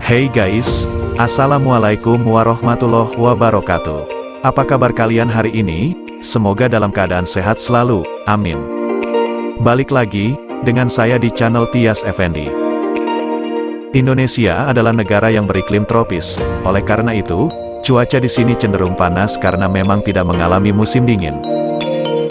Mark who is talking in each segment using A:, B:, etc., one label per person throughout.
A: Hey guys, Assalamualaikum warahmatullahi wabarakatuh. Apa kabar kalian hari ini? Semoga dalam keadaan sehat selalu, amin. Balik lagi, dengan saya di channel Tias Effendi. Indonesia adalah negara yang beriklim tropis, oleh karena itu, cuaca di sini cenderung panas karena memang tidak mengalami musim dingin.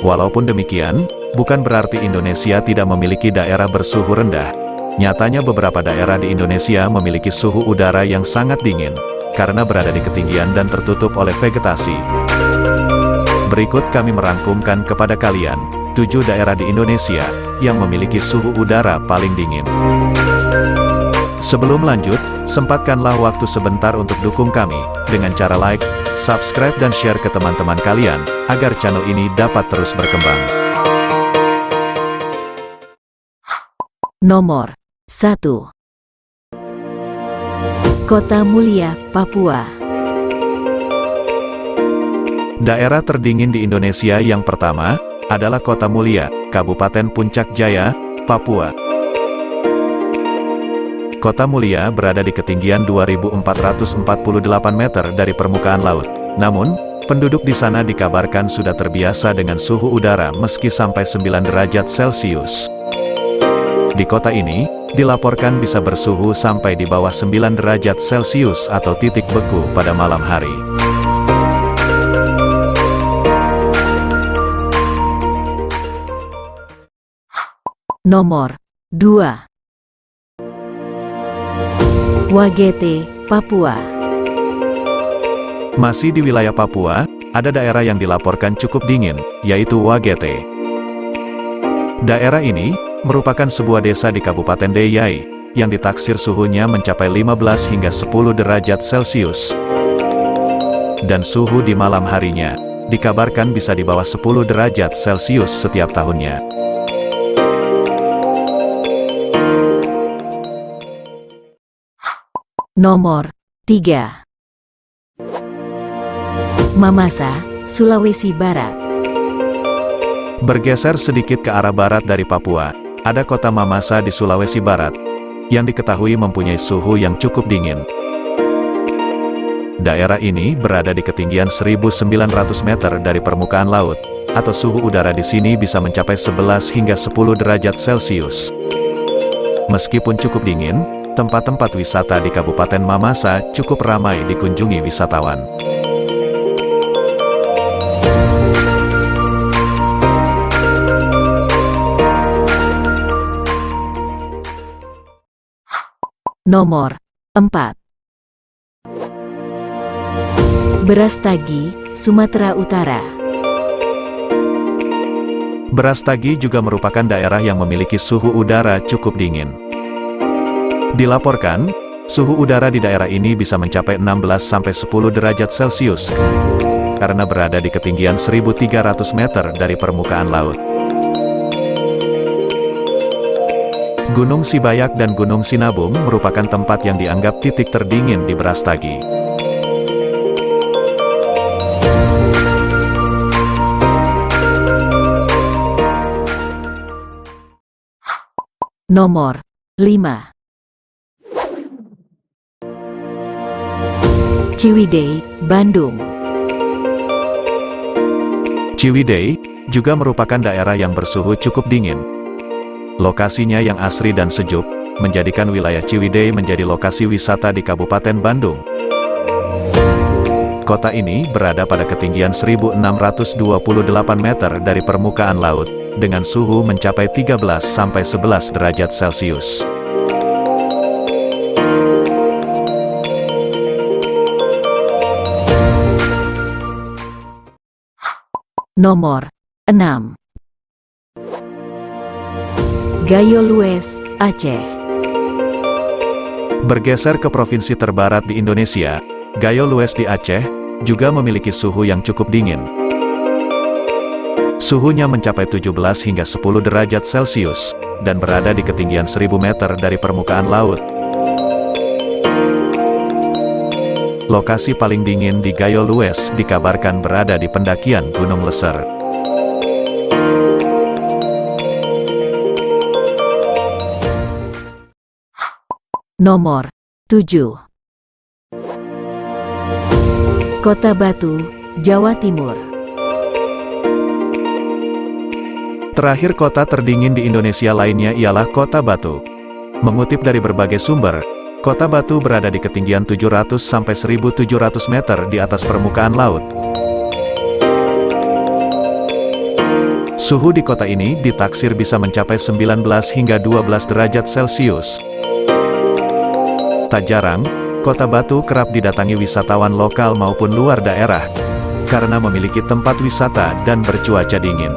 A: Walaupun demikian, bukan berarti Indonesia tidak memiliki daerah bersuhu rendah. Nyatanya beberapa daerah di Indonesia memiliki suhu udara yang sangat dingin, karena berada di ketinggian dan tertutup oleh vegetasi. Berikut kami merangkumkan kepada kalian, 7 daerah di Indonesia, yang memiliki suhu udara paling dingin. Sebelum lanjut, sempatkanlah waktu sebentar untuk dukung kami, dengan cara like, subscribe dan share ke teman-teman kalian, agar channel ini dapat terus berkembang.
B: Nomor 1. Kota Mulia, Papua.
A: Daerah terdingin di Indonesia yang pertama, adalah Kota Mulia, Kabupaten Puncak Jaya, Papua. Kota Mulia berada di ketinggian 2.448 meter dari permukaan laut. Namun, penduduk di sana dikabarkan sudah terbiasa dengan suhu udara meski sampai 9 derajat Celcius. Di kota ini, dilaporkan bisa bersuhu sampai di bawah 9 derajat Celcius atau titik beku pada malam hari.
B: Nomor 2. Wagete, Papua.
A: Masih di wilayah Papua, ada daerah yang dilaporkan cukup dingin, yaitu Wagete. Daerah ini merupakan sebuah desa di Kabupaten Deiyai, yang ditaksir suhunya mencapai 15 hingga 10 derajat Celcius. Dan suhu di malam harinya, dikabarkan bisa di bawah 10 derajat Celcius setiap tahunnya.
B: Nomor 3. Mamasa, Sulawesi Barat.
A: Bergeser sedikit ke arah barat dari Papua, ada kota Mamasa di Sulawesi Barat, yang diketahui mempunyai suhu yang cukup dingin. Daerah ini berada di ketinggian 1.900 meter dari permukaan laut, atau suhu udara di sini bisa mencapai 11 hingga 10 derajat Celcius. Meskipun cukup dingin, tempat-tempat wisata di Kabupaten Mamasa cukup ramai dikunjungi wisatawan.
B: Nomor 4. Brastagi, Sumatera Utara.
A: Brastagi juga merupakan daerah yang memiliki suhu udara cukup dingin. Dilaporkan, suhu udara di daerah ini bisa mencapai 16-10 derajat Celcius, karena berada di ketinggian 1.300 meter dari permukaan laut. Gunung Sibayak dan Gunung Sinabung merupakan tempat yang dianggap titik terdingin di Brastagi.
B: Nomor 5. Ciwidey, Bandung.
A: Ciwidey juga merupakan daerah yang bersuhu cukup dingin. Lokasinya yang asri dan sejuk, menjadikan wilayah Ciwidey menjadi lokasi wisata di Kabupaten Bandung. Kota ini berada pada ketinggian 1.628 meter dari permukaan laut, dengan suhu mencapai 13-11 derajat Celcius.
B: Nomor 6. Gayo Lues, Aceh.
A: Bergeser ke provinsi terbarat di Indonesia, Gayo Lues di Aceh, juga memiliki suhu yang cukup dingin. Suhunya mencapai 17 hingga 10 derajat Celcius, dan berada di ketinggian 1.000 meter dari permukaan laut. Lokasi paling dingin di Gayo Lues dikabarkan berada di pendakian Gunung Leser.
B: Nomor 7. Kota Batu, Jawa Timur.
A: Terakhir, kota terdingin di Indonesia lainnya ialah Kota Batu. Mengutip dari berbagai sumber, Kota Batu berada di ketinggian 700 sampai 1700 meter di atas permukaan laut. Suhu di kota ini ditaksir bisa mencapai 19 hingga 12 derajat Celcius. Tak jarang, Kota Batu kerap didatangi wisatawan lokal maupun luar daerah, karena memiliki tempat wisata dan bercuaca dingin.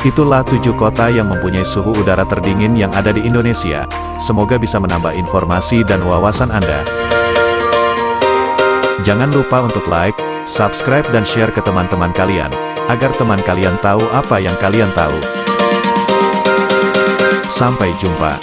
A: Itulah 7 kota yang mempunyai suhu udara terdingin yang ada di Indonesia. Semoga bisa menambah informasi dan wawasan Anda. Jangan lupa untuk like, subscribe dan share ke teman-teman kalian, agar teman kalian tahu apa yang kalian tahu. Sampai jumpa.